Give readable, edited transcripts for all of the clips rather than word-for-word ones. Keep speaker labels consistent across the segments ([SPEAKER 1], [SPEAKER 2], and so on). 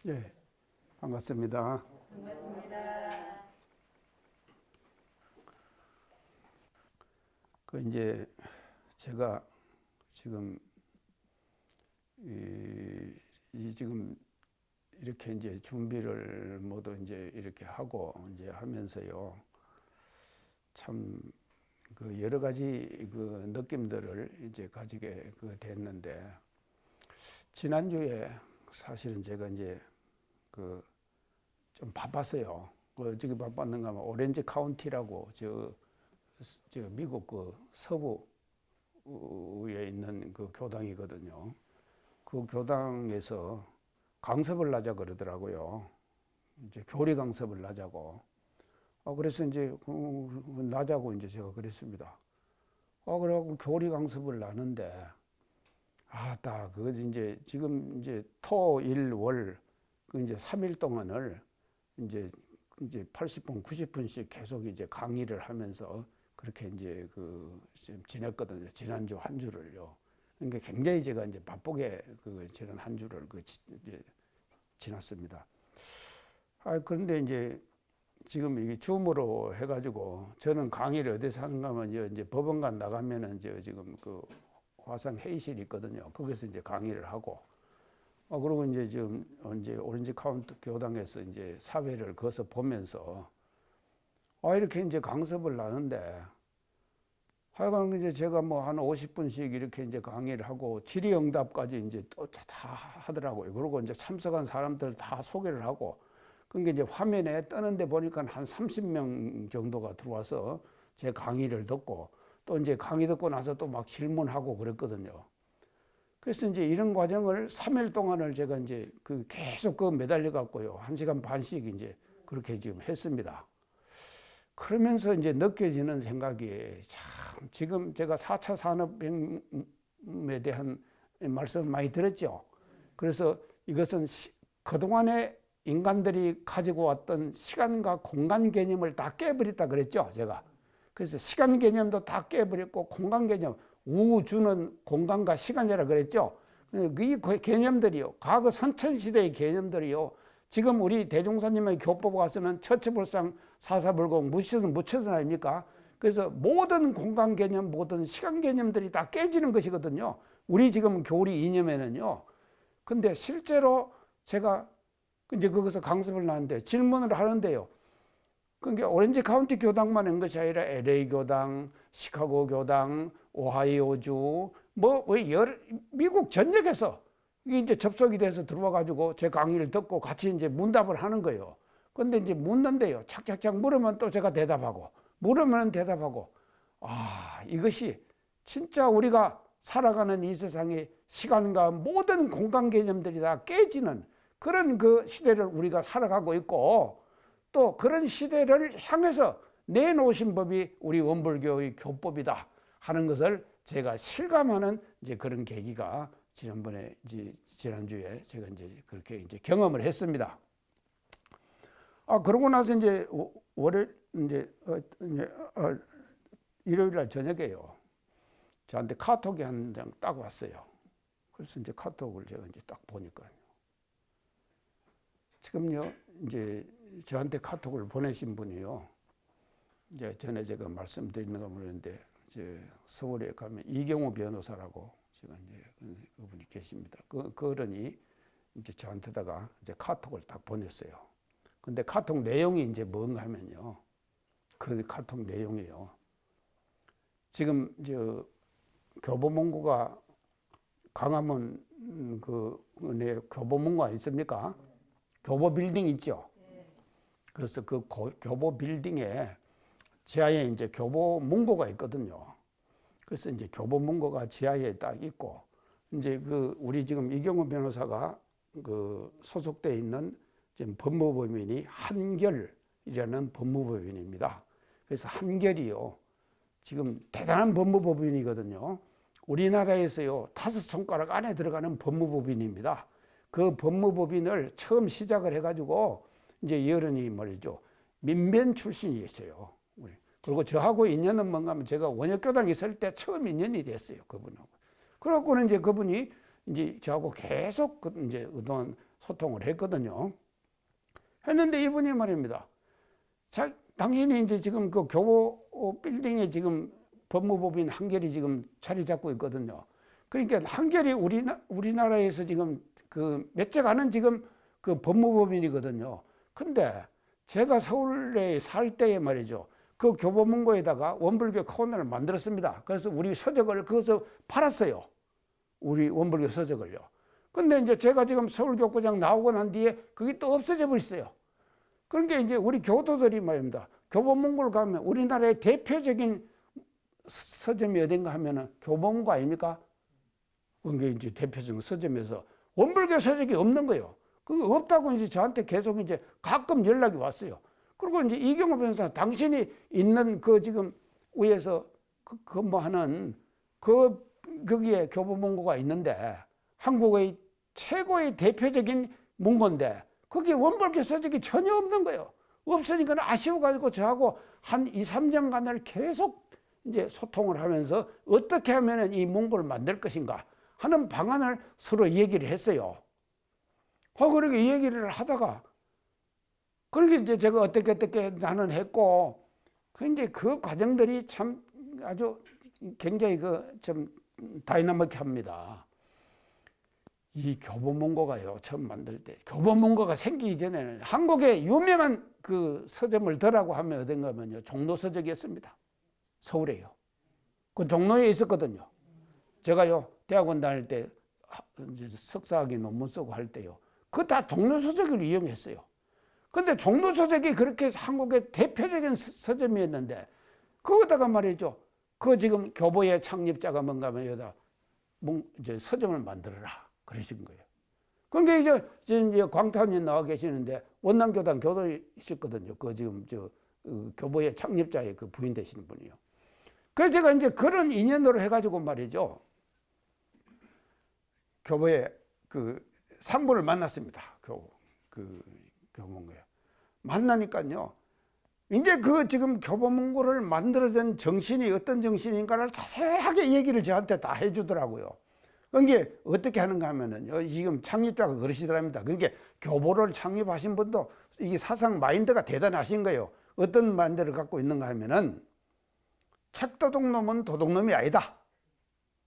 [SPEAKER 1] 예, 반갑습니다.
[SPEAKER 2] 반갑습니다.
[SPEAKER 1] 이제 제가 지금 지금 이렇게 이제 준비를 모두 이제 이렇게 하고 이제 하면서요. 참 그 여러 가지 그 느낌들을 이제 가지게 됐는데, 지난주에 사실은 제가 이제 그 좀 바빴어요. 어떻게 바빴는가 하면 오렌지 카운티라고 저 미국 그 서부에 있는 그 교당이거든요. 그 교당에서 강습을 하자 그러더라고요. 이제 교리 강습을 하자고. 그래서 이제 나자고 이제 제가 그랬습니다. 그래갖고 교리 강습을 나는데, 그거 이제 지금 이제 토, 일, 월, 그 이제 3일 동안을 이제 80분, 90분씩 계속 이제 강의를 하면서 그렇게 이제 지냈거든요. 지난주 한 주를요. 그러니까 굉장히 제가 이제 바쁘게 지난 한 주를 이제 지났습니다. 그런데 이제 지금 이게 줌으로 해가지고 저는 강의를 어디서 하는가 하면 이제 법원관 나가면은 지금 그 화상 회의실이 있거든요. 거기서 이제 강의를 하고, 그리고 이제 지금 이제 오렌지 카운티 교당에서 이제 사회를 거서 보면서 이렇게 이제 강습을 하는데, 하여간 이제 제가 뭐 한 50분씩 이렇게 이제 강의를 하고 질의응답까지 이제 또 다 하더라고요. 그리고 이제 참석한 사람들 다 소개를 하고, 그러니까 이제 화면에 뜨는데 보니까 한 30명 정도가 들어와서 제 강의를 듣고, 또 이제 강의 듣고 나서 또 막 질문하고 그랬거든요. 그래서 이제 이런 과정을 3일 동안을 제가 이제 계속 매달려 갖고요. 1시간 반씩 이제 그렇게 지금 했습니다. 그러면서 이제 느껴지는 생각이, 참 지금 제가 4차 산업혁명에 대한 말씀을 많이 들었죠. 그래서 이것은 그동안에 인간들이 가지고 왔던 시간과 공간 개념을 다 깨버렸다 그랬죠, 제가. 그래서 시간 개념도 다 깨버렸고, 공간 개념, 우주는 공간과 시간이라 그랬죠. 이 개념들이요, 과거 선천시대의 개념들이요, 지금 우리 대종사님의 교법 가서는 처처불상 사사불공 무치든 무치든 아닙니까? 그래서 모든 공간 개념, 모든 시간 개념들이 다 깨지는 것이거든요. 우리 지금 교리 이념에는요. 근데 실제로 제가 이제 거기서 강습을 하는데 질문을 하는데요. 그러니까 오렌지 카운티 교당만 한 것이 아니라 LA 교당, 시카고 교당, 오하이오주, 미국 전역에서 이제 접속이 돼서 들어와 가지고 제 강의를 듣고 같이 이제 문답을 하는 거예요. 근데 이제 묻는데요. 착착착 물으면 또 제가 대답하고, 물으면 대답하고. 이것이 진짜 우리가 살아가는 이 세상의 시간과 모든 공간 개념들이 다 깨지는 그런 그 시대를 우리가 살아가고 있고, 또 그런 시대를 향해서 내놓으신 법이 우리 원불교의 교법이다 하는 것을 제가 실감하는 이제 그런 계기가 지난주에 제가 이제 그렇게 이제 경험을 했습니다. 그러고 나서 이제 월요일 일요일 날 저녁에요. 저한테 카톡이 한 장 딱 왔어요. 그래서 이제 카톡을 제가 이제 딱 보니까요. 지금요, 이제 저한테 카톡을 보내신 분이요. 이제 전에 제가 말씀드리는 거 모르는데, 서울에 가면 이경호 변호사라고 제가 이제 그분이 계십니다. 그러니 이제 저한테다가 이제 카톡을 딱 보냈어요. 근데 카톡 내용이 이제 뭔가 하면요. 그 카톡 내용이요. 지금 교보문고가 광화문 내 교보문고가 있습니까? 교보 빌딩 있죠. 그래서 그 교보 빌딩에 지하에 이제 교보문고가 있거든요. 그래서 이제 교보문고가 지하에 딱 있고, 이제 우리 지금 이경호 변호사가 소속되어 있는 지금 법무법인이 한결이라는 법무법인입니다. 그래서 한결이요, 지금 대단한 법무법인이거든요. 우리나라에서요 5손가락 안에 들어가는 법무법인입니다. 그 법무법인을 처음 시작을 해가지고 이제 여론이 말이죠, 민변 출신이었어요. 그리고 저하고 인연은 뭔가 하면 제가 원역교당에 있을 때 처음 인연이 됐어요, 그분하고. 그래갖고는 이제 그분이 이제 저하고 계속 이제 그동안 소통을 했거든요. 했는데 이분이 말입니다. 당신이 이제 지금 그 교보 빌딩에 지금 법무법인 한결이 지금 자리 잡고 있거든요. 그러니까 한결이 우리나라에서 지금 그 몇째 가는 지금 그 법무법인이거든요. 근데 제가 서울에 살 때에 말이죠. 그 교보문고에다가 원불교 코너를 만들었습니다. 그래서 우리 서적을 거기서 팔았어요. 우리 원불교 서적을요. 근데 이제 제가 지금 서울교구장 나오고 난 뒤에 그게 또 없어져 버렸어요. 그러니까 이제 우리 교도들이 말입니다. 교보문고를 가면 우리나라의 대표적인 서점이 어딘가 하면은 교보문고 아닙니까? 그게 이제 대표적인 서점에서 원불교 서적이 없는 거예요. 그거 없다고 이제 저한테 계속 이제 가끔 연락이 왔어요. 그리고 이제 이경호 변호사, 당신이 있는 그 지금 위에서 근무하는 거기에 교보문고가 있는데 한국의 최고의 대표적인 문고인데 거기에 원불교 서적이 전혀 없는 거예요. 없으니까 아쉬워가지고 저하고 한 2, 3년간을 계속 이제 소통을 하면서 어떻게 하면 이 문고를 만들 것인가 하는 방안을 서로 얘기를 했어요. 그렇게 얘기를 하다가 그렇게 이제 제가 어떻게 나는 했고 이제 그 과정들이 참 아주 굉장히 좀 다이나믹합니다. 이 교보문고가요, 처음 만들 때 교보문고가 생기기 전에는 한국의 유명한 그 서점을 더라고 하면 어딘가 하면요, 종로서적이었습니다. 서울에요. 그 종로에 있었거든요. 제가요 대학원 다닐 때 석사학위 논문 쓰고 할 때요, 그 다 종로서적을 이용했어요. 근데 종로서적이 그렇게 한국의 대표적인 서점이었는데 거기다가 말이죠, 그 지금 교보의 창립자가 뭔가 하면 여기다 이제 서점을 만들어라 그러신 거예요. 그러니까 이제 광탄이 나와 계시는데 원남교단 교도이셨거든요. 그 지금 교보의 창립자의 그 부인 되시는 분이요. 그래서 제가 이제 그런 인연으로 해가지고 말이죠, 교보의 그 상부를 만났습니다. 교보문고에 만나니까요, 이제 그 지금 교보문고를 만들어낸 정신이 어떤 정신인가를 자세하게 얘기를 저한테 다 해주더라고요. 그게 어떻게 하는가 하면은 지금 창립자가 그러시더랍니다. 그러니까 교보를 창립하신 분도 이 사상 마인드가 대단하신 거예요. 어떤 마인드를 갖고 있는가 하면은 책도둑놈은 도둑놈이 아니다.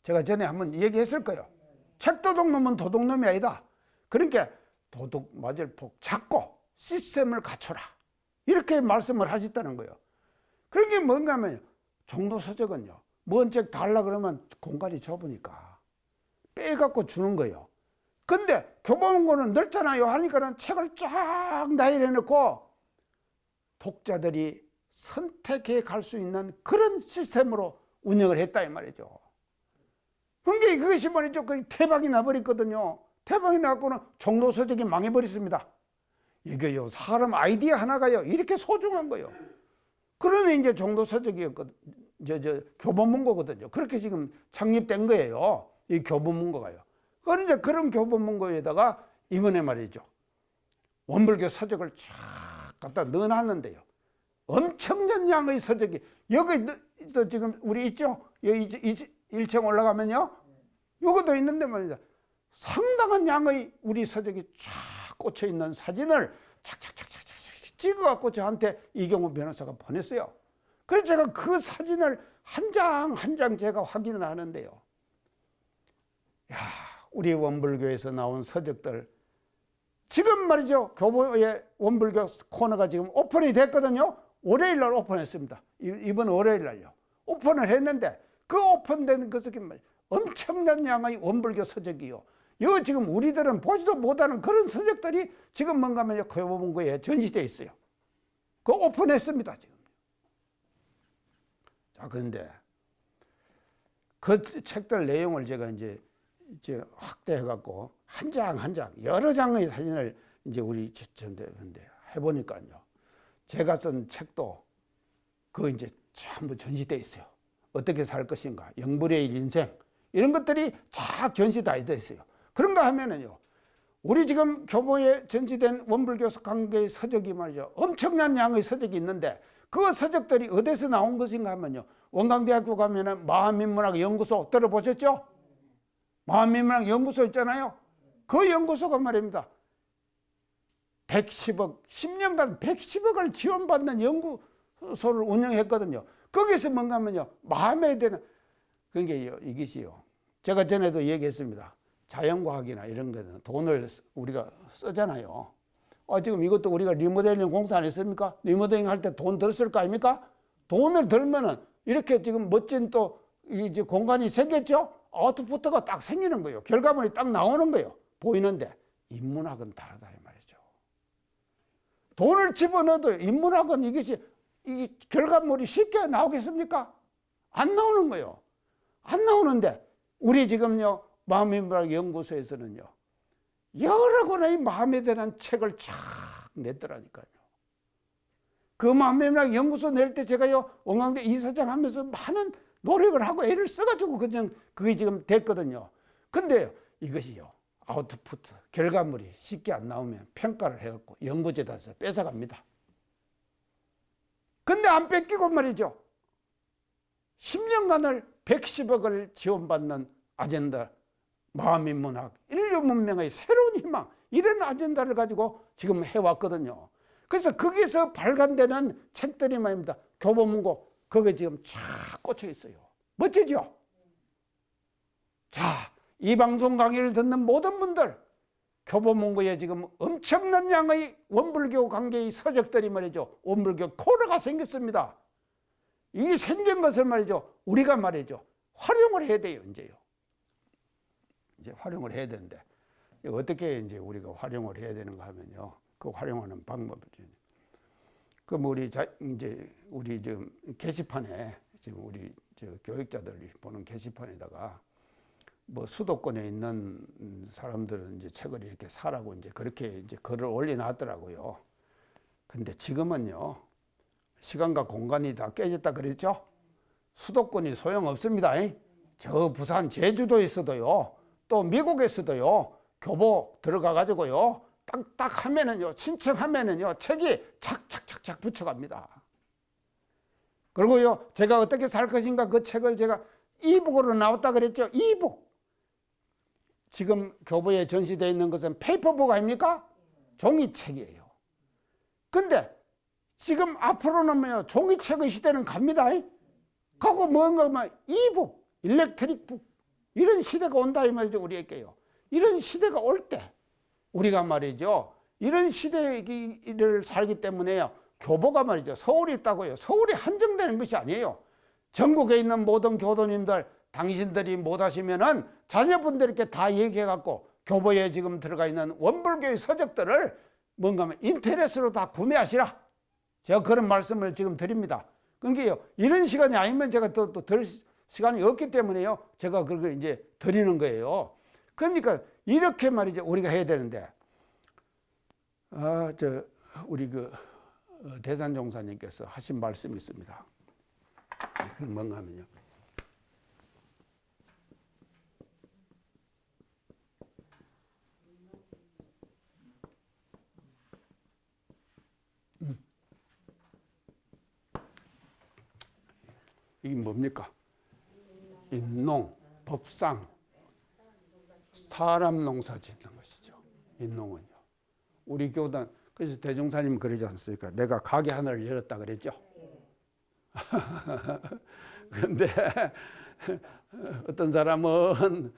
[SPEAKER 1] 제가 전에 한번 얘기했을 거예요. 책도둑놈은 도둑놈이 아니다. 그러니까 도둑 맞을 폭 잡고 시스템을 갖춰라, 이렇게 말씀을 하셨다는 거예요. 그런 게 뭔가 하면 종로서적은요, 뭔 책 달라 그러면 공간이 좁으니까 빼갖고 주는 거예요. 근데 교보문고는 넓잖아요 하니까는 책을 쫙 나열해놓고 독자들이 선택해 갈 수 있는 그런 시스템으로 운영을 했다 이 말이죠. 그러니까 그것이 말이죠, 대박이 나버렸거든요. 대박이 나갖고는 종로서적이 망해버렸습니다. 이게요, 사람 아이디어 하나가요 이렇게 소중한 거예요. 그러니 이제 종로서적이었거든요. 교보문고거든요. 그렇게 지금 창립된 거예요, 이 교보문고가요. 그런데 그런 교보문고에다가 이번에 말이죠, 원불교 서적을 쫙 갖다 넣어놨는데요, 엄청난 양의 서적이 여기 또 지금 우리 있죠, 여기 1층 올라가면요, 요것도 있는데 말이죠, 상당한 양의 우리 서적이 쫙 꽂혀 있는 사진을 착착착착 찍어갖고 저한테 이경호 변호사가 보냈어요. 그래서 제가 그 사진을 한 장 한 장 제가 확인을 하는데요, 야, 우리 원불교에서 나온 서적들 지금 말이죠, 교보의 원불교 코너가 지금 오픈이 됐거든요. 월요일 날 오픈했습니다. 이번 월요일 날요 오픈을 했는데 그 오픈된 것은 엄청난 양의 원불교 서적이요, 이거 지금 우리들은 보지도 못하는 그런 서적들이 지금 뭔가 하면 교보문고에 전시되어 있어요. 그거 오픈했습니다 지금. 자, 그런데 그 책들 내용을 제가 이제 확대해갖고 한 장 한 장 여러 장의 사진을 이제 우리 전대 해보니까요, 제가 쓴 책도 그 이제 전부 전시되어 있어요. 어떻게 살 것인가, 영불의 인생, 이런 것들이 쫙 전시되어 있어요. 그런가 하면은요, 우리 지금 교보에 전시된 원불교 관계의 서적이 말이죠, 엄청난 양의 서적이 있는데 그 서적들이 어디서 나온 것인가 하면요, 원광대학교 가면은 마음인문학 연구소 들어보셨죠? 마음인문학 연구소 있잖아요. 그 연구소가 말입니다, 110억, 10년간 110억을 지원받는 연구소를 운영했거든요. 거기서 뭔가 하면요, 마음에 드는, 그게 이것이요. 제가 전에도 얘기했습니다. 자연과학이나 이런 거는 돈을 우리가 쓰잖아요. 지금 이것도 우리가 리모델링 공사 안 했습니까? 리모델링 할 때 돈 덜 쓸 거 아닙니까? 돈을 들면은 이렇게 지금 멋진 또 이제 공간이 생겼죠? 아웃풋가 딱 생기는 거예요. 결과물이 딱 나오는 거예요. 보이는데 인문학은 다르다 이 말이죠. 돈을 집어넣어도 인문학은 이게 결과물이 쉽게 나오겠습니까? 안 나오는 거예요. 안 나오는데 우리 지금요 마음인문학 연구소에서는요 여러 권의 마음에 드는 책을 쫙 냈더라니까요. 그 마음인문학 연구소 낼 때 제가요 원광대 이사장 하면서 많은 노력을 하고 애를 써가지고 그냥 그게 지금 됐거든요. 근데 이것이요 아웃풋 결과물이 쉽게 안 나오면 평가를 해갖고 연구재단에서 뺏어갑니다. 근데 안 뺏기고 말이죠. 10년간을 110억을 지원받는 아젠다, 마음인문학, 인류 문명의 새로운 희망 이런 아젠다를 가지고 지금 해왔거든요. 그래서 거기서 발간되는 책들이 말입니다. 교보문고 거기에 지금 쫙 꽂혀 있어요. 멋지죠? 자, 이 방송 강의를 듣는 모든 분들 교보문고에 지금 엄청난 양의 원불교 관계의 서적들이 말이죠. 원불교 코너가 생겼습니다. 이 생긴 것을 말이죠. 우리가 말이죠. 활용을 해야 돼요, 이제요. 이제 활용을 해야 되는데 어떻게 이제 우리가 활용을 해야 되는가 하면요. 그 활용하는 방법이죠. 그럼 이제 우리 지금 게시판에 지금 우리 교육자들이 보는 게시판에다가 뭐 수도권에 있는 사람들은 이제 책을 이렇게 사라고 이제 그렇게 이제 글을 올려놨더라고요. 근데 지금은요. 시간과 공간이 다 깨졌다 그랬죠? 수도권이 소용없습니다. 저 부산 제주도에 있어도요. 또 미국에 있어도요. 교보 들어가 가지고요. 딱딱 하면은요. 신청하면은요. 책이 착착착착 붙여갑니다. 그리고요. 제가 어떻게 살 것인가 그 책을 제가 이북으로 나왔다 그랬죠? 이북. 지금 교보에 전시되어 있는 것은 페이퍼북 아닙니까? 종이책이에요. 근데 지금 앞으로는 종이책의 시대는 갑니다. 가고 뭔가 이북, 일렉트릭북 이런 시대가 온다 이 말이죠. 우리에게요. 이런 시대가 올 때 우리가 말이죠. 이런 시대를 살기 때문에요. 교보가 말이죠. 서울에 있다고요. 서울에 한정되는 것이 아니에요. 전국에 있는 모든 교도님들 당신들이 못하시면은 자녀분들께 다 얘기해갖고 교보에 지금 들어가 있는 원불교의 서적들을 뭔가 하면 인터넷으로 다 구매하시라. 제가 그런 말씀을 지금 드립니다. 그러니까 이런 시간이 아니면 제가 또 들 시간이 없기 때문에요. 제가 그걸 이제 드리는 거예요. 그러니까 이렇게 말이죠. 우리가 해야 되는데, 우리 대산종사님께서 하신 말씀이 있습니다. 그 뭔가 하면요. 이게 뭡니까? 인농, 법상, 사람 농사 짓는 것이죠. 인농은요. 우리 교단, 그래서 대종사님 그러지 않습니까? 내가 가게 하나를 열었다 그랬죠. 근데 어떤 사람은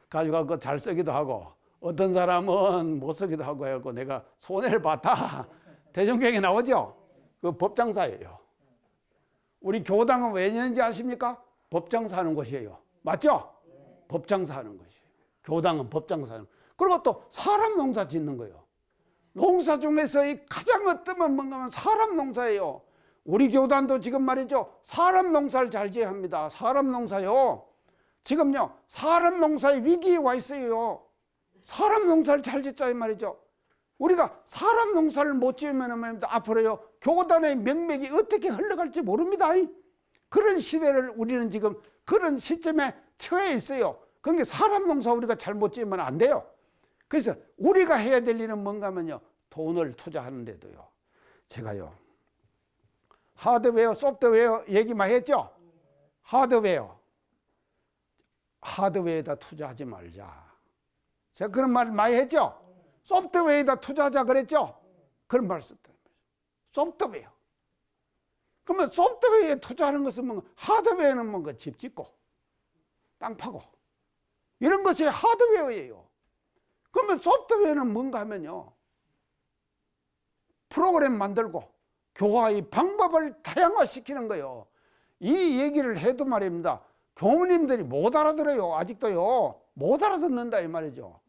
[SPEAKER 1] 가져가고 잘 쓰기도 하고 어떤 사람은 못 쓰기도 하고 해갖고 내가 손해를 봤다. 대종경에 나오죠. 그 법장사예요. 우리 교당은 왜 있는지 아십니까? 법장사하는 곳이에요. 맞죠? 법장사하는 곳이에요. 교당은 법장사하는 곳. 그리고 또 사람 농사 짓는 거예요. 농사 중에서 이 가장 어떠면 뭔가 하면 사람 농사예요. 우리 교단도 지금 말이죠. 사람 농사를 잘 지어야 합니다. 사람 농사요. 지금요. 사람 농사의 위기에 와 있어요. 사람 농사를 잘 짓자 이 말이죠. 우리가 사람 농사를 못 지으면 앞으로요. 교단의 명맥이 어떻게 흘러갈지 모릅니다. 그런 시대를 우리는 지금 그런 시점에 처해 있어요. 그러니까 사람 농사 우리가 잘 못 지으면 안 돼요. 그래서 우리가 해야 될 일은 뭔가 하면요. 돈을 투자하는데도요. 제가요. 하드웨어, 소프트웨어 얘기 많이 했죠? 하드웨어. 하드웨어에다 투자하지 말자. 제가 그런 말 많이 했죠? 소프트웨어에다 투자하자 그랬죠? 그런 말을 썼다. 소프트웨어. 그러면 소프트웨어에 투자하는 것은 뭐 하드웨어는 뭔가 집 짓고 땅 파고 이런 것이 하드웨어예요. 그러면 소프트웨어는 뭔가 하면요, 프로그램 만들고 교화의 방법을 다양화시키는 거예요. 이 얘기를 해도 말입니다, 교무님들이 못 알아들어요. 아직도요 못 알아듣는다 이 말이죠.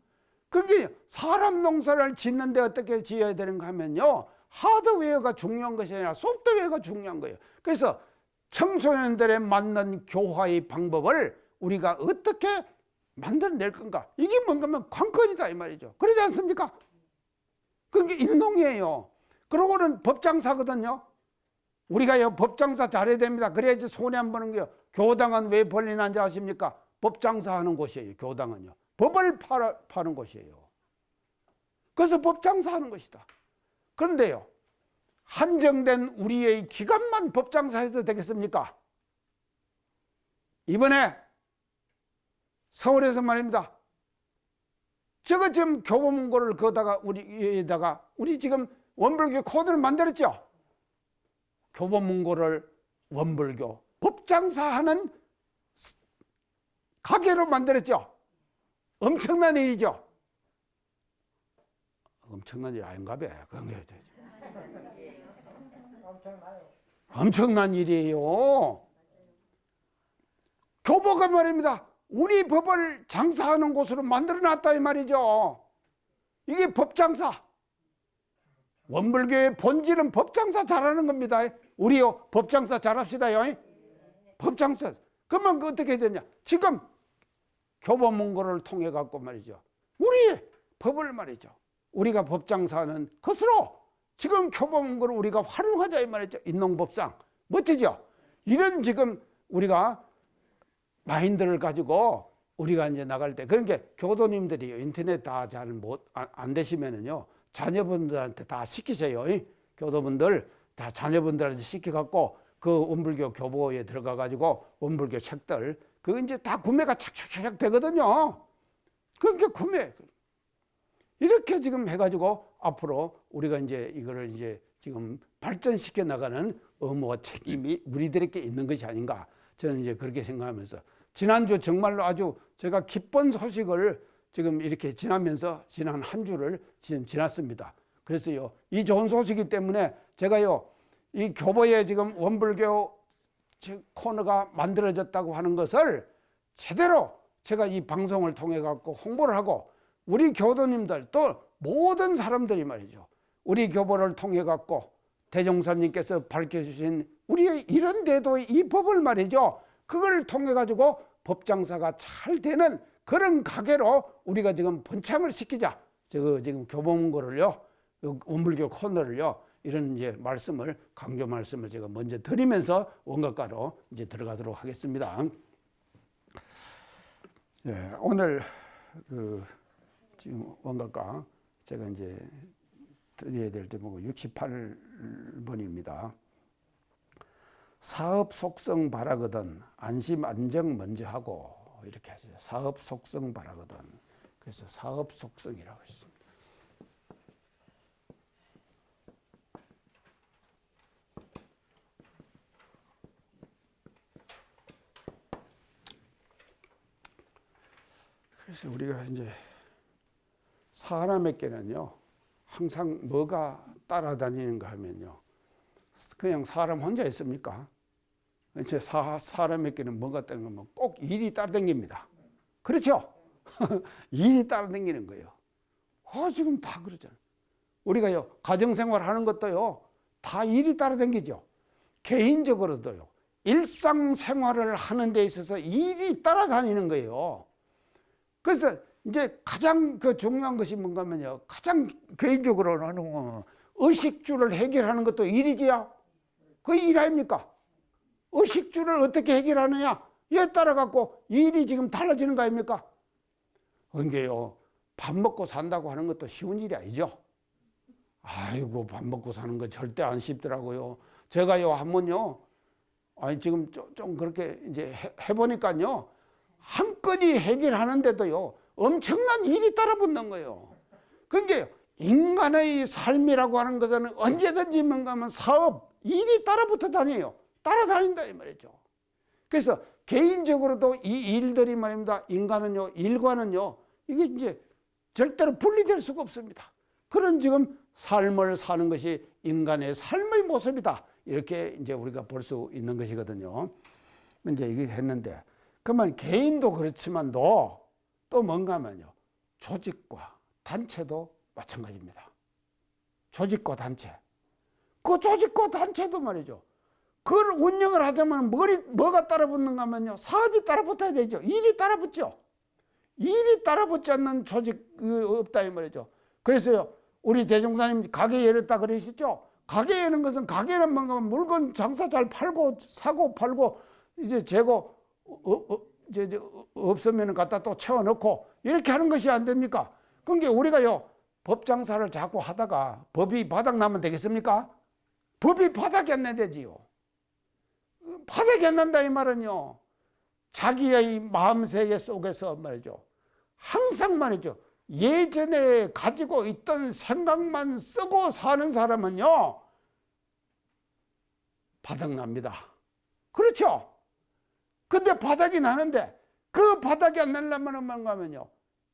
[SPEAKER 1] 그게 사람 농사를 짓는데 어떻게 지어야 되는가 하면요, 하드웨어가 중요한 것이 아니라 소프트웨어가 중요한 거예요. 그래서 청소년들에 맞는 교화의 방법을 우리가 어떻게 만들어낼 건가, 이게 뭔가 하면 관건이다 이 말이죠. 그러지 않습니까? 그게 인농이에요. 그러고는 법장사거든요. 우리가 법장사 잘해야 됩니다. 그래야지 손해 안 보는 게요. 교당은 왜 벌리는지 아십니까? 법장사 하는 곳이에요. 교당은요, 법을 파는 곳이에요. 그래서 법장사 하는 것이다. 그런데요, 한정된 우리의 기간만 법장사해도 되겠습니까? 이번에 서울에서 말입니다, 저거 지금 교보문고를 거다가 우리 지금 원불교 코드를 만들었죠. 교보문고를 원불교 법장사하는 가게로 만들었죠. 엄청난 일이죠. 엄청난 일 아닌가 봐. 엄청난 일이에요. 교보가 말입니다, 우리 법을 장사하는 곳으로 만들어놨다 이 말이죠. 이게 법장사. 원불교의 본질은 법장사 잘하는 겁니다. 우리요 법장사 잘합시다요. 법장사. 그러면 어떻게 되냐? 지금 교보문고를 통해 갖고 말이죠, 우리의 법을 말이죠, 우리가 법장사하는 것으로 지금 교보문고를 우리가 활용하자 이 말이죠. 인농법상. 멋지죠? 이런 지금 우리가 마인드를 가지고 우리가 이제 나갈 때, 그러니까 교도님들이 인터넷 다 잘 안 되시면은요, 자녀분들한테 다 시키세요. 교도분들 다 자녀분들한테 시켜갖고 그 원불교 교보에 들어가 가지고 원불교 책들 그 이제 다 구매가 착착착 되거든요. 그러니까 구매 이렇게 지금 해가지고 앞으로 우리가 이제 이거를 이제 지금 발전시켜 나가는 의무와 책임이 우리들에게 있는 것이 아닌가, 저는 이제 그렇게 생각하면서 지난주 정말로 아주 제가 기쁜 소식을 지금 이렇게 지나면서 지난 한 주를 지금 지났습니다. 그래서요, 이 좋은 소식이기 때문에 제가요, 이 교보에 지금 원불교 코너가 만들어졌다고 하는 것을 제대로 제가 이 방송을 통해 갖고 홍보를 하고, 우리 교도님들 또 모든 사람들이 말이죠, 우리 교보를 통해 갖고 대종사님께서 밝혀주신 우리의 이런 데도 이 법을 말이죠, 그걸 통해 가지고 법장사가 잘 되는 그런 가게로 우리가 지금 번창을 시키자. 지금 교보문고를요, 원불교 코너를요, 이런 이제 말씀을, 강조 말씀을 제가 먼저 드리면서 원각가로 이제 들어가도록 하겠습니다. 예, 오늘 지금 원각가 제가 이제 드려야 될 제목은 68번입니다. 사업 속성 바라거든 안심 안정 먼저 하고, 이렇게 하죠. 사업 속성 바라거든. 그래서 사업 속성이라고 했습니다. 그래서 우리가 이제 사람에게는요, 항상 뭐가 따라다니는가 하면요, 그냥 사람 혼자 있습니까? 이제 사람에게는 뭐가 따라다니면 꼭 일이 따라다닙니다. 그렇죠? 일이 따라다니는 거예요. 지금 다 그러잖아요. 우리가요, 가정생활 하는 것도요, 다 일이 따라다니죠. 개인적으로도요, 일상생활을 하는 데 있어서 일이 따라다니는 거예요. 그래서 이제 가장 중요한 것이 뭔가 하면요, 가장 개인적으로 하는 의식주를 해결하는 것도 일이지요. 그 일 아닙니까? 의식주를 어떻게 해결하느냐, 이에 따라 갖고 일이 지금 달라지는 거 아닙니까? 그러니까요, 밥 먹고 산다고 하는 것도 쉬운 일이 아니죠. 아이고, 밥 먹고 사는 거 절대 안 쉽더라고요. 제가요, 한번요, 지금 좀 그렇게 이제 해보니까요, 한 건이 해결하는데도요, 엄청난 일이 따라붙는 거예요. 그러니까 인간의 삶이라고 하는 것은 언제든지 뭔가 하면 사업, 일이 따라붙어 다녀요. 따라다닌다 이 말이죠. 그래서 개인적으로도 이 일들이 말입니다. 인간은요, 일과는요, 이게 이제 절대로 분리될 수가 없습니다. 그런 지금 삶을 사는 것이 인간의 삶의 모습이다. 이렇게 이제 우리가 볼 수 있는 것이거든요. 이제 이게 했는데, 그러면 개인도 그렇지만도 또 뭔가 하면요, 조직과 단체도 마찬가지입니다. 조직과 단체. 그 조직과 단체도 말이죠. 그걸 운영을 하자면 뭐가 따라붙는가 하면요, 사업이 따라붙어야 되죠. 일이 따라붙죠. 일이 따라붙지 않는 조직 없다 이 말이죠. 그래서요, 우리 대종사님 가게 열었다 그러셨죠. 가게 여는 것은, 가게는 뭔가 물건 장사 잘 팔고 사고 팔고 이제 재고 이제 없으면 갖다 또 채워넣고 이렇게 하는 것이 안 됩니까? 그러니까 우리가요, 법 장사를 자꾸 하다가 법이 바닥 나면 되겠습니까? 법이 바닥이 안 나되지요. 바닥이 안 난다 이 말은요, 자기의 마음세계 속에서 말이죠, 항상 말이죠, 예전에 가지고 있던 생각만 쓰고 사는 사람은요, 바닥 납니다. 그렇죠? 근데 바닥이 나는데, 그 바닥이 안 나려면 뭔가 하면요,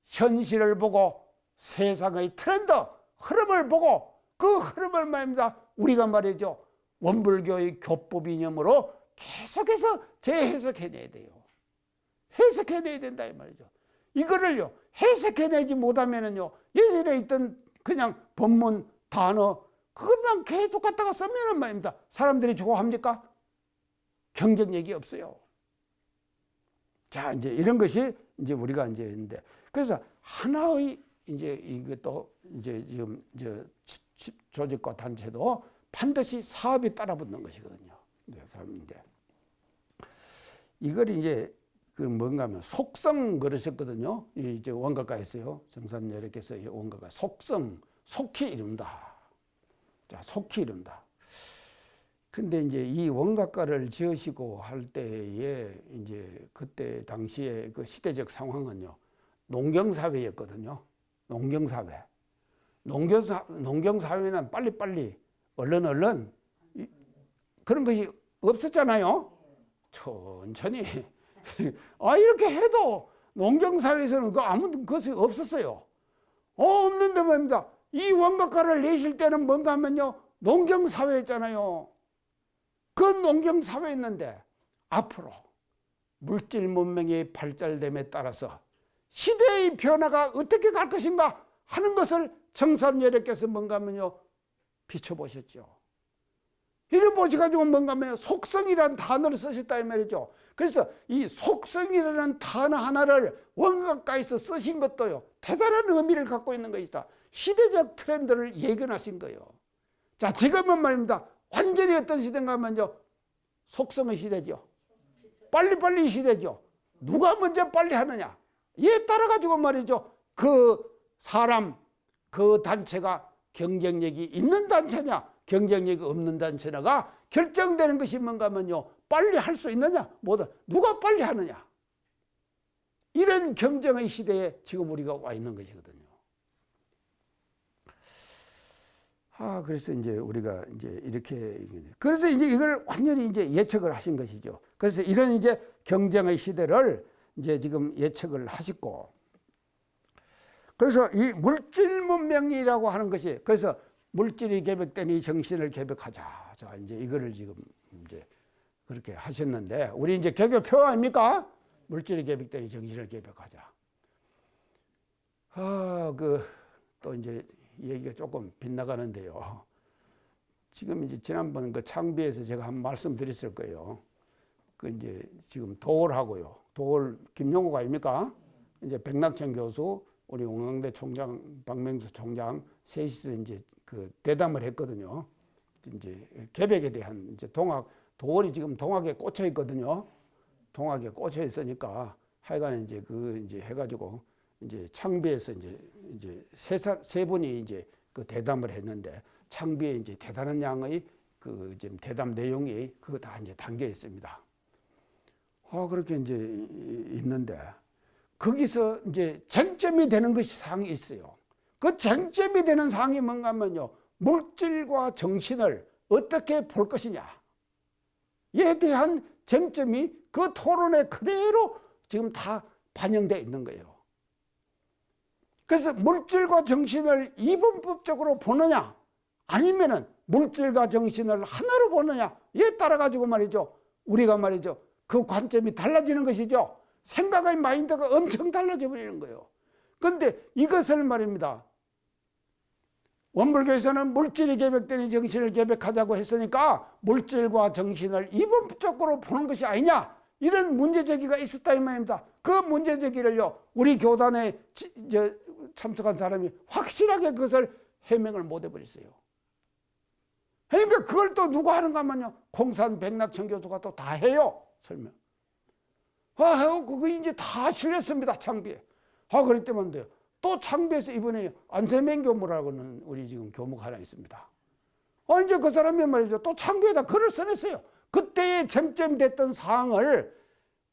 [SPEAKER 1] 현실을 보고 세상의 트렌드, 흐름을 보고 그 흐름을 말입니다, 우리가 말이죠, 원불교의 교법 이념으로 계속해서 재해석해내야 돼요. 해석해내야 된다 이 말이죠. 이거를요, 해석해내지 못하면은요, 예전에 있던 그냥 법문, 단어, 그것만 계속 갖다가 쓰면은 말입니다, 사람들이 좋아합니까? 경쟁력이 없어요. 자, 이제 이런 것이 이제 우리가 이제 있는데, 그래서 하나의 이제 이것도 이제 지금 조직과 단체도 반드시 사업이 따라붙는 것이거든요. 사업인데, 이걸 이제 그 뭔가 하면 속성 그러셨거든요. 이제 원가가에서요, 정산여력께서 원가가 속성, 속히 이룬다. 자, 속히 이룬다. 근데 이제 이 원가가를 지으시고 할 때에 이제 그때 당시에 그 시대적 상황은요, 농경사회였거든요. 농경사회. 농경사회는 빨리빨리, 얼른 그런 것이 없었잖아요. 천천히. 이렇게 해도 농경사회에서는 아무 것이 없었어요. 없는데 말입니다, 이 원가가를 내실 때는 뭔가 하면요, 농경사회였잖아요. 그 농경사회였는데 앞으로 물질 문명의 발달됨에 따라서 시대의 변화가 어떻게 갈 것인가 하는 것을 정산여력께서 뭔가 하면요, 비춰보셨죠. 이를 보셔가지고 뭔가 하면 속성이라는 단어를 쓰셨다 이 말이죠. 그래서 이 속성이라는 단어 하나를 원가가에서 쓰신 것도요, 대단한 의미를 갖고 있는 것이다. 시대적 트렌드를 예견하신 거예요. 자, 지금은 말입니다, 완전히 어떤 시대인가 하면요, 속성의 시대죠. 빨리빨리 시대죠. 누가 먼저 빨리 하느냐, 이에 따라 가지고 말이죠, 그 사람, 그 단체가 경쟁력이 있는 단체냐 경쟁력이 없는 단체냐가 결정되는 것이 뭔가 하면요, 빨리 할 수 있느냐, 뭐다, 누가 빨리 하느냐, 이런 경쟁의 시대에 지금 우리가 와 있는 것이거든요. 그래서 이제 우리가 이제 이렇게, 그래서 이제 이걸 완전히 이제 예측을 하신 것이죠. 그래서 이런 이제 경쟁의 시대를 이제 지금 예측을 하시고, 그래서 이 물질 문명이라고 하는 것이, 그래서 물질이 개벽되니 정신을 개벽하자. 자, 이제 이거를 지금 이제 그렇게 하셨는데, 우리 이제 개교표 아닙니까? 물질이 개벽되니 정신을 개벽하자. 또 이제 얘기가 조금 빗나가는데요. 지금 이제 지난번 그 창비에서 제가 한 말씀 드렸을 거예요. 그 이제 지금 도올하고요. 도올 김용욱 아닙니까? 이제 백낙천 교수, 우리 용광대 총장, 박명수 총장 셋이서 이제 그 대담을 했거든요. 이제 개벽에 대한 이제 도올이 지금 동학에 꽂혀 있거든요. 동학에 꽂혀 있으니까 하여간 이제 그 이제 해가지고 이제 창비에서 이제 세 분이 이제 그 대담을 했는데, 창비에 이제 대단한 양의 그 지금 대담 내용이 그거 다 이제 담겨 있습니다. 그렇게 이제 있는데, 거기서 이제 쟁점이 되는 것이 사항이 있어요. 그 쟁점이 되는 사항이 뭔가 하면요, 물질과 정신을 어떻게 볼 것이냐에 대한 쟁점이 그 토론에 그대로 지금 다 반영되어 있는 거예요. 그래서 물질과 정신을 이분법적으로 보느냐 아니면은 물질과 정신을 하나로 보느냐에 따라 가지고 말이죠, 우리가 말이죠, 그 관점이 달라지는 것이죠. 생각의 마인드가 엄청 달라져 버리는 거예요. 그런데 이것을 말입니다, 원불교에서는 물질이 계백되니 정신을 계백하자고 했으니까 물질과 정신을 이분법적으로 보는 것이 아니냐, 이런 문제제기가 있었다 이 말입니다. 그 문제제기를요, 우리 교단에 참석한 사람이 확실하게 그것을 해명을 못 해버렸어요. 그러니까 그걸 또 누가 하는가 하면요, 공산 백낙천 교수가 또 다 해요, 설명. 그거 이제 다 실렸습니다, 창비에. 그럴 때만 돼요. 또 창비에서 이번에 안세명 교무라고는 우리 지금 교무가 하나 있습니다. 이제 그 사람이 말이죠, 또 창비에다 글을 써냈어요. 그때의 쟁점됐던 사항을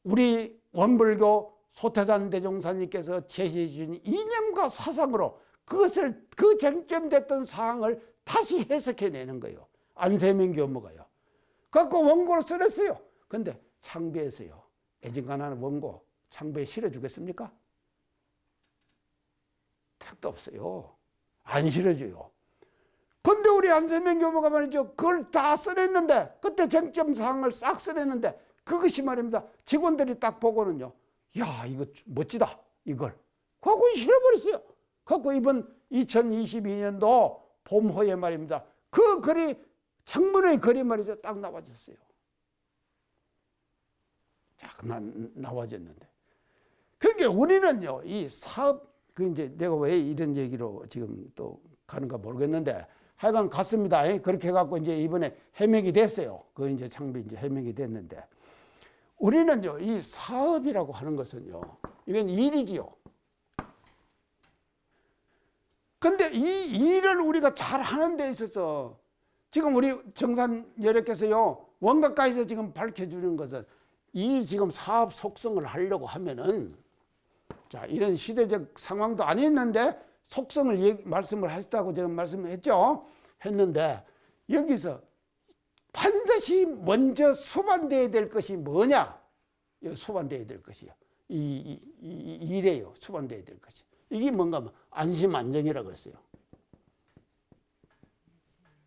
[SPEAKER 1] 우리 원불교 소태산 대종사님께서 제시해 주신 이념과 사상으로 그것을, 그 쟁점됐던 사항을 다시 해석해내는 거예요. 안세명 교무가요. 그래서 원고로 써냈어요. 근데 창비에서요, 애진간하는 원고 창비에 실어주겠습니까? 택도 없어요. 안 실어줘요. 근데 우리 안세명 교무가 말이죠, 그걸 다 써냈는데, 그때 쟁점 사항을 싹 써냈는데, 그것이 말입니다, 직원들이 딱 보고는요, 야, 이거 멋지다, 이걸. 그거 실어버렸어요. 그래서 이번 2022년도 봄호에 말입니다, 그 글이, 창문의 글이 말이죠, 딱 나와졌어요. 자, 나와졌는데. 그러니까 우리는요, 이 사업, 이제 내가 왜 이런 얘기로 지금 또 가는가 모르겠는데, 하여간 갔습니다. 그렇게 해갖고 이제 이번에 해명이 됐어요. 그 이제 창비 이제 해명이 됐는데, 우리는요, 이 사업이라고 하는 것은요, 이건 일이지요. 근데 이 일을 우리가 잘 하는 데 있어서 지금 우리 정산 여력께서요, 원각가에서 지금 밝혀주는 것은 이 지금 사업 속성을 하려고 하면은, 자, 이런 시대적 상황도 아니었는데 속성을 말씀을 하셨다고 제가 말씀했죠. 했는데 여기서 반드시 먼저 수반되어야 될 것이 뭐냐? 수반되어야 될 것이요. 이 일에요. 수반되어야 될 것이. 이게 뭔가 하면 안심 안정이라고 했어요.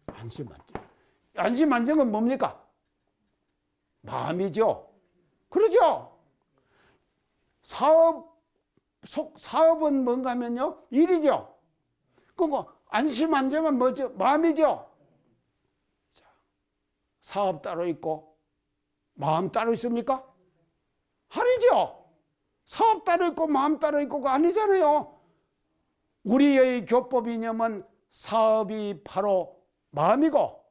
[SPEAKER 1] 안심 안정. 안심 안정은 뭡니까? 마음이죠. 그러죠? 사업은 뭔가 하면요, 일이죠. 그리고 안심 안정은 뭐죠? 마음이죠. 자, 사업 따로 있고 마음 따로 있습니까? 아니죠. 사업 따로 있고 마음 따로 있고가 아니잖아요. 우리의 교법 이념은 사업이 바로 마음이고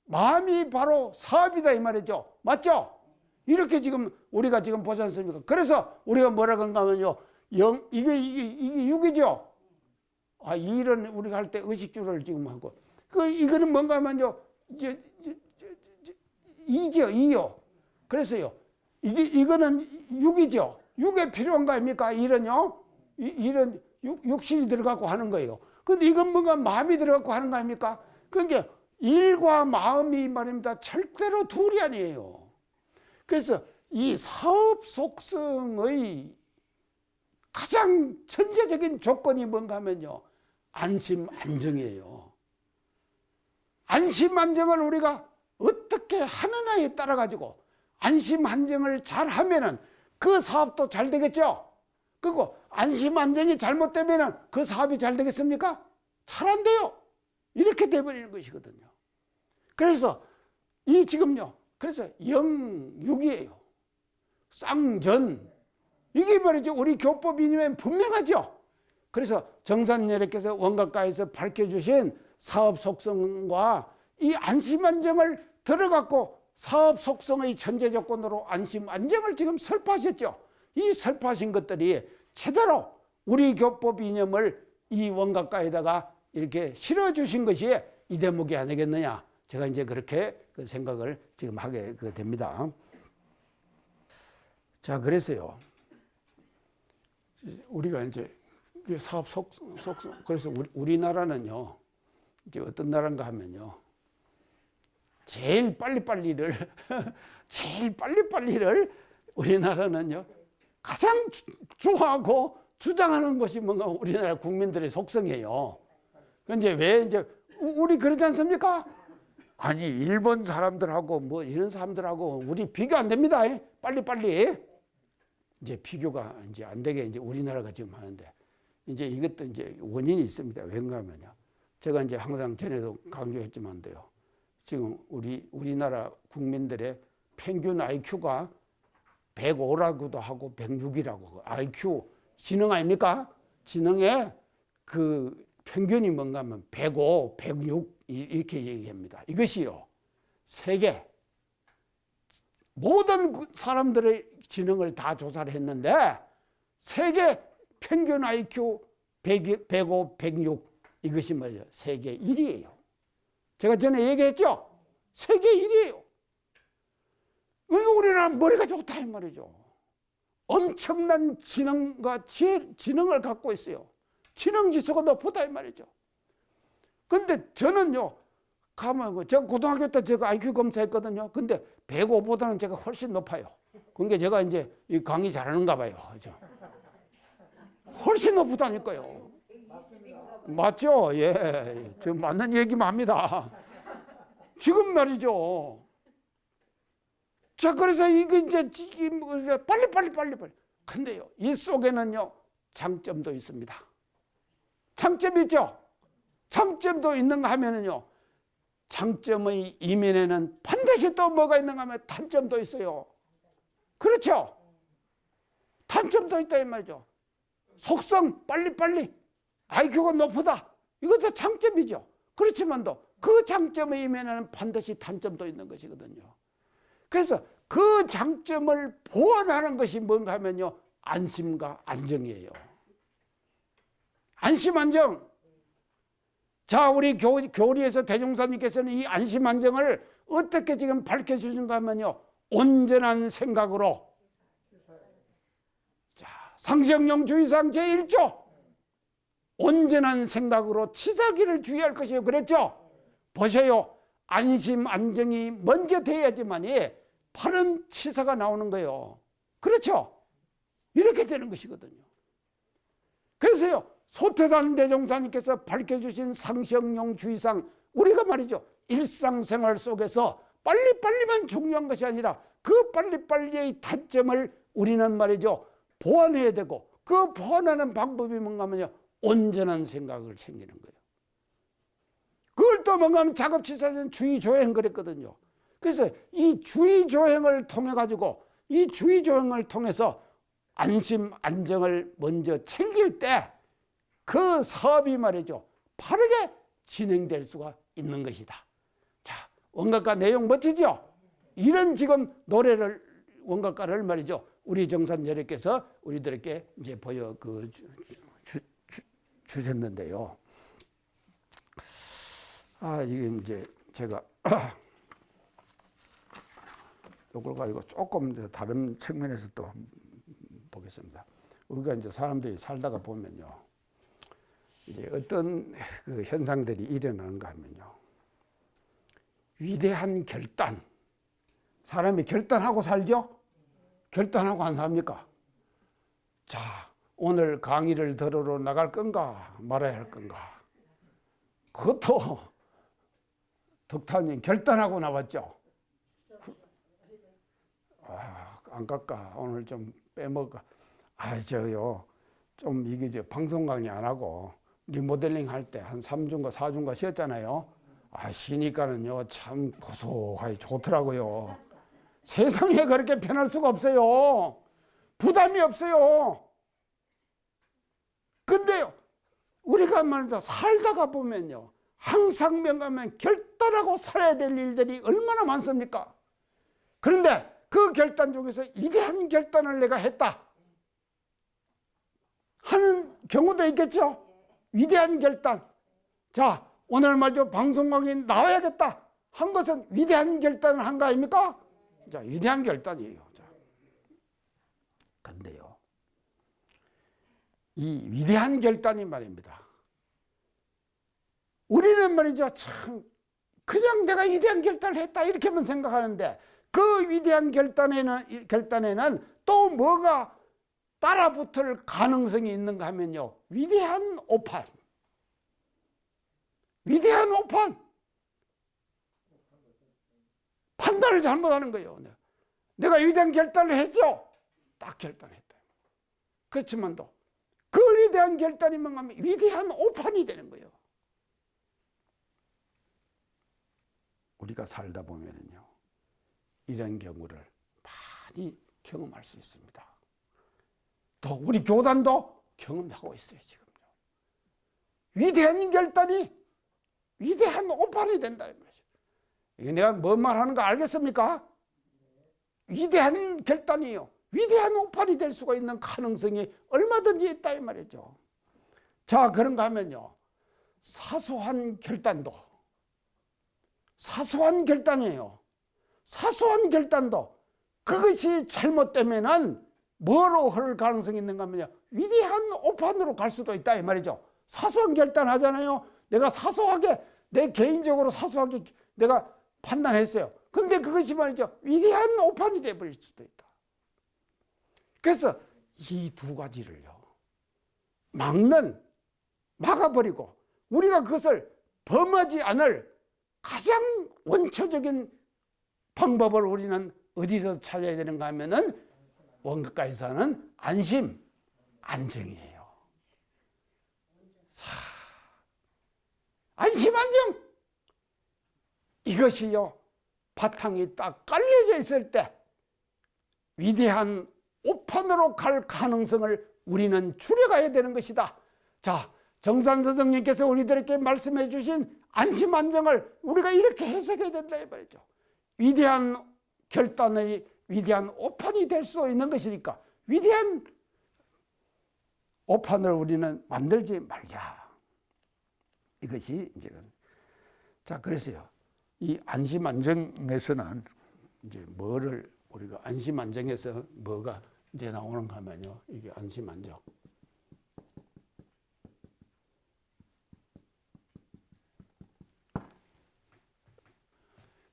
[SPEAKER 1] 마음이 바로 사업이다 이 말이죠. 맞죠? 이렇게 지금 우리가 지금 보지 않습니까? 그래서 우리가 뭐라고 하면요, 이게 육이죠. 일은 우리가 할 때 의식주를 지금 하고, 이거는 뭔가 하면요, 이죠, 이요. 그래서요, 이거는 육이죠. 육에 필요한 거 아닙니까? 일은요, 일은 육신이 들어가고 하는 거예요. 근데 이건 뭔가 마음이 들어가고 하는 거 아닙니까? 그러니까 일과 마음이 말입니다, 절대로 둘이 아니에요. 그래서 이 사업 속성의 가장 천재적인 조건이 뭔가 하면요, 안심 안정이에요. 안심 안정을 우리가 어떻게 하느냐에 따라 가지고 안심 안정을 잘 하면은 그 사업도 잘 되겠죠. 그리고 안심 안정이 잘못되면은 그 사업이 잘 되겠습니까? 잘 안 돼요. 이렇게 돼버리는 것이거든요. 그래서 이 지금요, 그래서 영육이에요. 쌍전. 이게 말이죠, 우리 교법 이념에 분명하죠. 그래서 정산여력께서 원각가에서 밝혀주신 사업 속성과 이 안심 안정을 들어갖고 사업 속성의 전제 조건으로 안심 안정을 지금 설파하셨죠. 이 설파하신 것들이 제대로 우리 교법 이념을 이 원각가에다가 이렇게 실어주신 것이 이 대목이 아니겠느냐. 제가 이제 그렇게 그 생각을 지금 하게 됩니다. 자, 그래서요, 우리가 이제 그 사업 그래서 우리나라는요, 이제 어떤 나라인가 하면요, 제일 빨리빨리를 우리나라는요, 가장 좋아하고 주장하는 것이 뭔가 우리나라 국민들의 속성이에요. 근데 왜 이제 우리 그러지 않습니까? 아니 일본 사람들하고 뭐 이런 사람들하고 우리 비교 안 됩니다. 빨리빨리 이제 비교가 이제 안 되게 이제 우리나라가 지금 하는데 이제 이것도 이제 원인이 있습니다. 왠가 하면요, 제가 이제 항상 전에도 강조했지만도요, 지금 우리나라 국민들의 평균 IQ가 105라고도 하고 106이라고 IQ 지능 아닙니까? 지능의 그 평균이 뭔가 하면 105, 106 이렇게 얘기합니다. 이것이요, 세계 모든 사람들의 지능을 다 조사를 했는데 세계 평균 IQ 105, 106 이것이 뭐예요? 세계 1위예요. 제가 전에 얘기했죠? 세계 1위예요. 우리나라 머리가 좋다 이 말이죠. 엄청난 지능과 지능을 갖고 있어요. 지능 지수가 높다 이 말이죠. 근데 저는요, 가면 제가 고등학교 때 제가 IQ 검사했거든요. 근데 105보다는 제가 훨씬 높아요. 그러니까 제가 이제 이 강의 잘하는가 봐요. 그죠? 훨씬 높다니까요. 맞죠? 예. 저 맞는 얘기만 합니다. 지금 말이죠. 자, 그래서 이게 이제 빨리. 근데요, 이 속에는요, 장점도 있습니다. 장점이 있죠? 장점도 있는가 하면은요, 장점의 이면에는 반드시 또 뭐가 있는가 하면 단점도 있어요. 그렇죠? 단점도 있다 이 말이죠. 속성 빨리 IQ가 높다, 이것도 장점이죠. 그렇지만도 그 장점의 이면에는 반드시 단점도 있는 것이거든요. 그래서 그 장점을 보완하는 것이 뭔가 하면요, 안심과 안정이에요. 안심 안정. 자, 우리 교리에서 대종사님께서는 이 안심 안정을 어떻게 지금 밝혀주신가 하면요, 온전한 생각으로. 자, 상시형용 주의사항 제1조 온전한 생각으로 치사기를 주의할 것이에요. 그랬죠? 보세요. 안심 안정이 먼저 돼야지만이 바른 치사가 나오는 거예요. 그렇죠? 이렇게 되는 것이거든요. 그래서요, 소태단 대종사님께서 밝혀주신 상시형용 주의사항, 우리가 말이죠, 일상생활 속에서 빨리빨리만 중요한 것이 아니라 그 빨리빨리의 단점을 우리는 말이죠, 보완해야 되고, 그 보완하는 방법이 뭔가 하면요, 온전한 생각을 챙기는 거예요. 그걸 또 뭔가 하면 작업치사는 주의조행 그랬거든요. 그래서 이 주의조행을 통해 가지고, 이 주의조행을 통해서 안심 안정을 먼저 챙길 때 그 사업이 말이죠, 빠르게 진행될 수가 있는 것이다. 자, 원각가 내용 멋지죠? 이런 지금 노래를, 원각가를 말이죠, 우리 정산여래께서 우리들에게 이제 주셨는데요. 이게 이제 제가 이걸 가지고 조금 다른 측면에서 또 보겠습니다. 우리가 이제 사람들이 살다가 보면요, 이제 어떤 그 현상들이 일어나는가 하면요, 위대한 결단. 사람이 결단하고 살죠? 결단하고 안 삽니까? 자, 오늘 강의를 들으러 나갈 건가 말아야 할 건가? 그것도 덕타님 결단하고 나왔죠? 안 갈까? 오늘 좀 빼먹을까? 저요, 좀 이게 이제 방송 강의 안 하고 리모델링 할 때 한 3주인가 4주인가 쉬었잖아요. 쉬니까는요, 참 고소하게 좋더라고요. 세상에 그렇게 편할 수가 없어요. 부담이 없어요. 근데요, 우리가 말이죠, 살다가 보면요, 항상 명하면 결단하고 살아야 될 일들이 얼마나 많습니까? 그런데 그 결단 중에서 위대한 결단을 내가 했다 하는 경우도 있겠죠? 위대한 결단. 자, 오늘 말이죠, 방송 강의 나와야겠다 한 것은 위대한 결단을 한 거 아닙니까? 자, 위대한 결단이에요. 자, 근데요, 이 위대한 결단이 말입니다. 우리는 말이죠, 참 그냥 내가 위대한 결단을 했다 이렇게만 생각하는데 그 위대한 결단에는 또 뭐가 따라붙을 가능성이 있는가 하면요, 위대한 오판. 위대한 오판. 판단을 잘못하는 거예요. 내가 위대한 결단을 했죠. 딱 결단했다. 그렇지만도 그 위대한 결단이 뭔가 하면 위대한 오판이 되는 거예요. 우리가 살다 보면요, 이런 경우를 많이 경험할 수 있습니다. 또 우리 교단도 경험하고 있어요, 지금요. 위대한 결단이 위대한 오판이 된다. 이게 내가 뭔 말하는 거 알겠습니까? 위대한 결단이요, 위대한 오판이 될 수가 있는 가능성이 얼마든지 있다 이 말이죠. 자, 그런가 하면요, 사소한 결단도, 사소한 결단이에요. 사소한 결단도 그것이 잘못되면은 뭐로 흐를 가능성이 있는가 하면요, 위대한 오판으로 갈 수도 있다 이 말이죠. 사소한 결단 하잖아요. 내가 사소하게, 내 개인적으로 사소하게 내가 판단했어요. 근데 그것이 말이죠, 위대한 오판이 되어버릴 수도 있다. 그래서 이 두 가지를요, 막아버리고 우리가 그것을 범하지 않을 가장 원초적인 방법을 우리는 어디서 찾아야 되는가 하면은 원가에서 하는 안심, 안정이에요. 안심, 안정. 이것이요, 바탕이 딱 깔려져 있을 때 위대한 오판으로 갈 가능성을 우리는 줄여가야 되는 것이다. 자, 정산서성님께서 우리들에게 말씀해 주신 안심, 안정을 우리가 이렇게 해석해야 된다 이 말이죠. 위대한 결단의 위대한 오판이 될 수 있는 것이니까 위대한 오판을 우리는 만들지 말자. 이것이 이제, 자, 그래서요, 이 안심, 안정에서는 이제 뭐를 우리가 안심, 안정에서 뭐가 이제 나오는가 하면요, 이게 안심, 안정.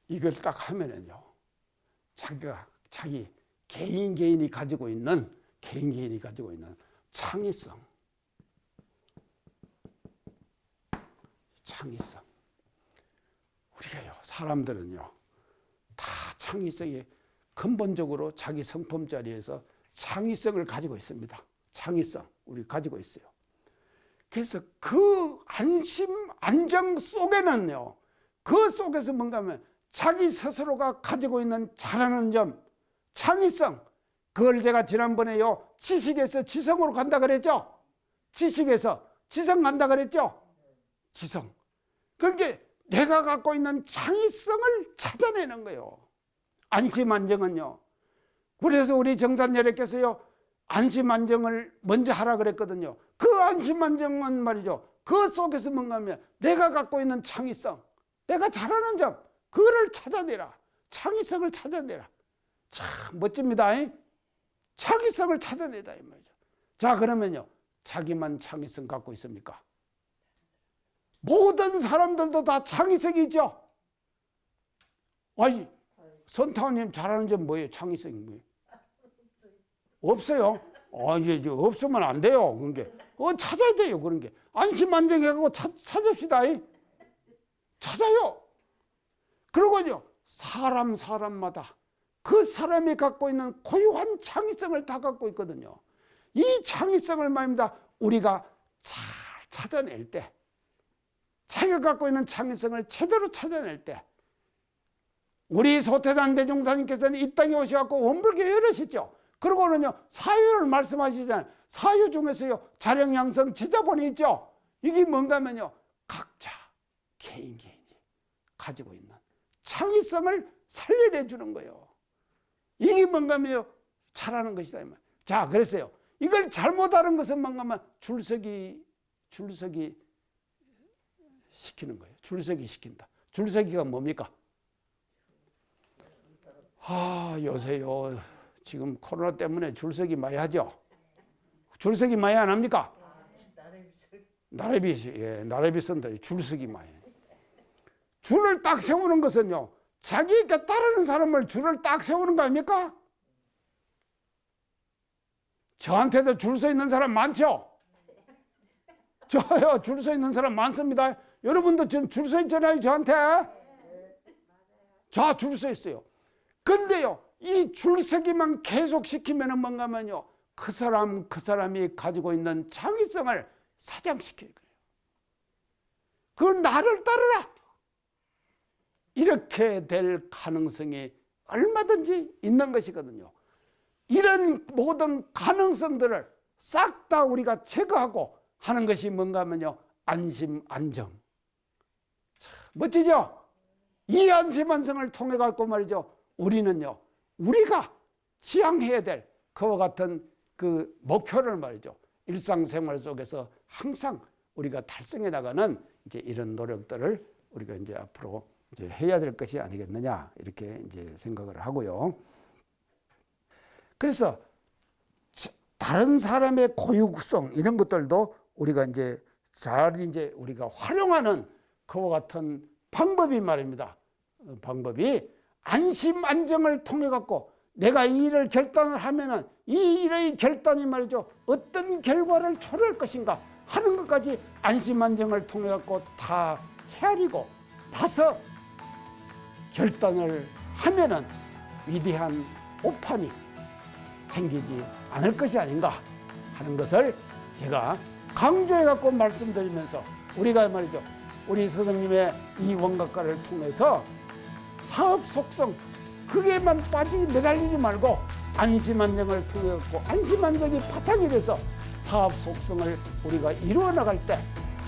[SPEAKER 1] 이걸 딱 하면은요, 자기 개인이 가지고 있는 창의성. 우리가요, 사람들은요, 다 창의성이 근본적으로 자기 성품 자리에서 창의성을 가지고 있습니다. 창의성, 우리 가지고 있어요. 그래서 그 안심, 안정 속에는요, 그 속에서 뭔가 하면 자기 스스로가 가지고 있는 잘하는 점, 창의성, 그걸 제가 지난번에요, 지식에서 지성으로 간다 그랬죠? 지식에서 지성 간다 그랬죠? 지성. 그러니까 내가 갖고 있는 창의성을 찾아내는 거예요. 안심, 안정은요. 그래서 우리 정산여래께서요, 안심, 안정을 먼저 하라 그랬거든요. 그 안심, 안정은 말이죠, 그 속에서 뭔가 하면 내가 갖고 있는 창의성, 내가 잘하는 점, 그거를 찾아내라. 창의성을 찾아내라. 참 멋집니다. 창의성을 찾아내다 이 말이죠. 자, 그러면요, 자기만 창의성 갖고 있습니까? 모든 사람들도 다 창의성이 있죠. 아니, 선타원님 잘하는 점 뭐예요? 창의성이 뭐예요? 없어요. 이제 없으면 안 돼요. 그런 게 찾아야 돼요. 그런 게 안심, 안정해가고 찾읍시다. 찾아요. 그리고요, 사람마다 그 사람이 갖고 있는 고유한 창의성을 다 갖고 있거든요. 이 창의성을 말입니다, 우리가 잘 찾아낼 때, 자기가 갖고 있는 창의성을 제대로 찾아낼 때, 우리 소태단 대종사님께서는 이 땅에 오셔갖고 원불교 열으시죠. 그러고는요, 사유를 말씀하시잖아요. 사유 중에서요, 자령양성 지자본이 있죠. 이게 뭔가 하면요, 각자 개인이 가지고 있는 창의성을 살려내 주는 거예요. 이게 뭔가 하면요, 잘하는 것이다. 자, 그랬어요. 이걸 잘못하는 것은 뭔가 하면 줄서기 시키는 거예요. 줄서기 시킨다. 줄서기가 뭡니까? 요새요, 지금 코로나 때문에 줄서기 많이 하죠. 줄서기 많이 안 합니까? 나래비, 예, 나래비 쓴다. 줄서기 많이. 줄을 딱 세우는 것은요, 자기가 따르는 사람을 줄을 딱 세우는 거 아닙니까? 저한테도 줄 서 있는 사람 많죠? 저요, 줄 서 있는 사람 많습니다. 여러분도 지금 줄 서 있잖아요, 저한테. 자, 줄 서 있어요. 근데요, 이 줄서기만 계속 시키면은 뭔가면요, 그 사람이 가지고 있는 창의성을 사장시킬 거예요. 그건 나를 따르라. 이렇게 될 가능성이 얼마든지 있는 것이거든요. 이런 모든 가능성들을 싹 다 우리가 제거하고 하는 것이 뭔가 하면요, 안심, 안정. 참 멋지죠? 이 안심, 안정을 통해 갖고 말이죠, 우리는요, 우리가 지향해야 될 그와 같은 그 목표를 말이죠, 일상생활 속에서 항상 우리가 달성해 나가는 이제 이런 노력들을 우리가 이제 앞으로 이제 해야 될 것이 아니겠느냐, 이렇게 이제 생각을 하고요. 그래서 다른 사람의 고유성 이런 것들도 우리가 이제 잘 이제 우리가 활용하는 그와 같은 방법이 말입니다. 방법이 안심 안정을 통해 갖고 내가 이 일을 결단을 하면은 이 일의 결단이 말이죠, 어떤 결과를 초래할 것인가 하는 것까지 안심 안정을 통해 갖고 다 헤아리고 나서 결단을 하면은 위대한 오판이 생기지 않을 것이 아닌가 하는 것을 제가 강조해 갖고 말씀드리면서 우리가 말이죠, 우리 스승님의 이 원각과를 통해서 사업 속성 그게만 매달리지 말고 안심안정을 통해 갖고 안심안정이 바탕이 돼서 사업 속성을 우리가 이루어 나갈 때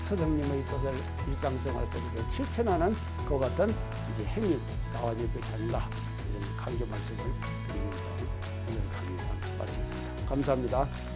[SPEAKER 1] 스승님의 뜻을 일상생활 속에 실천하는 그 같은 이제 행위 나와질 것이 아닌가, 이런 강조 말씀을 드리면서 오늘 강의를 마치겠습니다. 감사합니다.